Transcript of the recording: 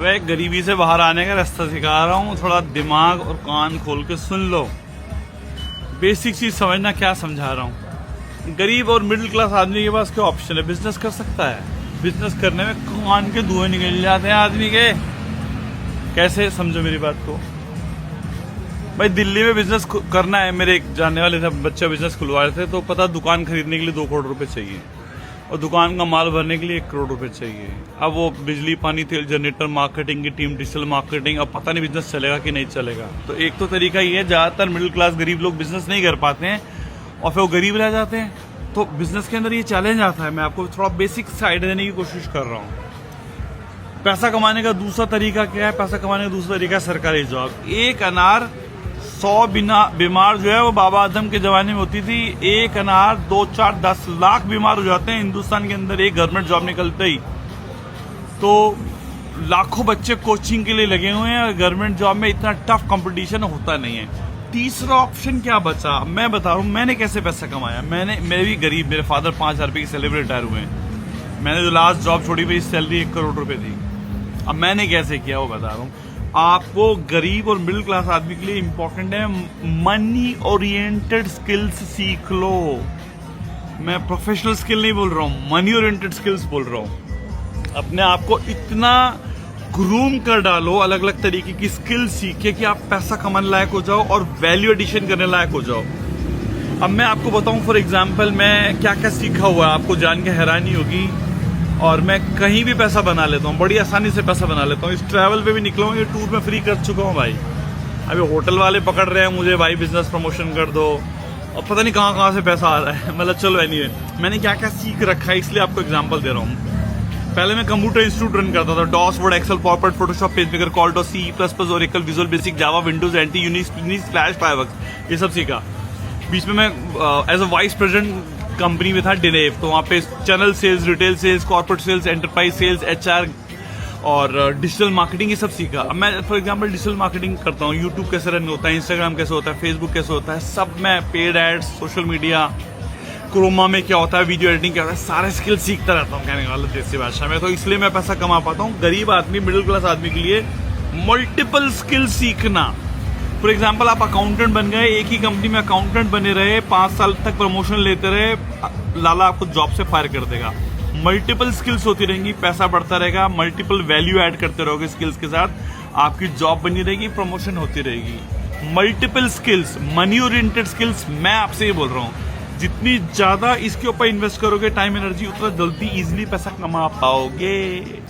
मैं गरीबी से बाहर आने का रास्ता सिखा रहा हूँ। थोड़ा दिमाग और कान खोल के सुन लो। बेसिक चीज समझना क्या समझा रहा हूँ। गरीब और मिडिल क्लास आदमी के पास क्या ऑप्शन है? बिजनेस कर सकता है। बिजनेस करने में कान के धुएं निकल जाते हैं आदमी के। कैसे? समझो मेरी बात को। भाई दिल्ली में बिजनेस करना है। मेरे एक जानने वाले थे, बच्चे बिजनेस खुलवाए थे, तो पता दुकान खरीदने के लिए 2 करोड़ रुपए चाहिए और दुकान का माल भरने के लिए 1 करोड़ रुपए चाहिए। अब वो बिजली, पानी, तेल, जनरेटर, मार्केटिंग की टीम, डिजिटल मार्केटिंग, अब पता नहीं बिजनेस चलेगा कि नहीं चलेगा। तो एक तो तरीका ये है, ज्यादातर मिडिल क्लास गरीब लोग बिजनेस नहीं कर पाते हैं और फिर वो गरीब रह जाते हैं। तो बिजनेस के अंदर ये चैलेंज आता है। मैं आपको थोड़ा बेसिक साइड देने की कोशिश कर रहा हूँ। पैसा कमाने का दूसरा तरीका क्या है? पैसा कमाने का दूसरा तरीका है सरकारी जॉब। एक अनार 100 बीमार जो है वो बाबा आदम के जमाने में होती थी। एक अनार 2, 4, 10 लाख बीमार हो जाते हैं हिंदुस्तान के अंदर एक गवर्नमेंट जॉब निकलते ही। तो लाखों बच्चे कोचिंग के लिए लगे हुए हैं और गवर्नमेंट जॉब में इतना टफ कंपटीशन होता नहीं है। तीसरा ऑप्शन क्या बचा? मैं बता रहा हूँ मैंने कैसे पैसा कमाया। मैं भी गरीब, मेरे फादर 5,000 रुपए की सैलरी रिटायर हुए हैं। मैंने जो लास्ट जॉब छोड़ी, मेरी सैलरी 1 करोड़ रुपए थी। अब मैंने कैसे किया वो बता रहा हूँ आपको। गरीब और मिडिल क्लास आदमी के लिए इंपॉर्टेंट है मनी ओरिएंटेड स्किल्स सीख लो। मैं प्रोफेशनल स्किल नहीं बोल रहा हूँ, मनी ओरिएंटेड स्किल्स बोल रहा हूँ। अपने आप को इतना ग्रूम कर डालो, अलग अलग तरीके की स्किल सीखे कि आप पैसा कमाने लायक हो जाओ और वैल्यू एडिशन करने लायक हो जाओ। अब मैं आपको बताऊं फॉर एग्जाम्पल मैं क्या क्या सीखा हुआ है, आपको जान के हैरानी होगी। और मैं कहीं भी पैसा बना लेता हूँ, बड़ी आसानी से पैसा बना लेता हूँ। इस ट्रैवल पे भी निकला हूँ, ये टूर में फ्री कर चुका हूँ भाई। अभी होटल वाले पकड़ रहे हैं मुझे, भाई बिजनेस प्रमोशन कर दो, और पता नहीं कहाँ कहाँ से पैसा आ रहा है। मतलब चलो एनीवे, मैंने क्या क्या सीख रखा है इसलिए आपको एग्जाम्पल दे रहा हूँ। पहले मैं कंप्यूटर इंस्टीट्यूट रन करता था। DOS, Word, Excel, PowerPoint, Photoshop, PageMaker, call, C++, Oracle, Visual Basic, Java, Windows, anti, Unix, Flash, Fireworks, ये सब सीखा। बीच में मैं as a vice president company में था डिनेव, तो वहाँ पे channel sales, retail sales, corporate sales, enterprise sales, HR और डिजिटल मार्केटिंग, ये सब सीखा। अब मैं फॉर एग्जांपल डिजिटल मार्केटिंग करता हूँ। यूट्यूब कैसे रन होता है, इंस्टाग्राम कैसे होता है, फेसबुक कैसे होता है, सब मैं paid ads, social media, Croma में क्या होता है, वीडियो एडिटिंग क्या होता है, सारे स्किल सीखता रहता हूँ कहने वाला देसी भाषा में। तो इसलिए मैं पैसा कमा पाता हूँ। गरीब आदमी, मिडिल क्लास आदमी के लिए मल्टीपल स्किल सीखना। फॉर एग्जाम्पल आप अकाउंटेंट बन गए, एक ही कंपनी में अकाउंटेंट बने रहे, 5 साल तक प्रमोशन लेते रहे, लाला आपको जॉब से फायर कर देगा। मल्टीपल स्किल्स होती रहेंगी, पैसा बढ़ता रहेगा, मल्टीपल वैल्यू ऐड करते रहोगे स्किल्स के साथ, आपकी जॉब बनी रहेगी, प्रमोशन होती रहेगी। Multiple skills, money oriented skills, मैं आपसे ये बोल रहा हूँ जितनी ज्यादा इसके ऊपर इन्वेस्ट करोगे टाइम एनर्जी, उतना जल्दी इजिली पैसा कमा पाओगे।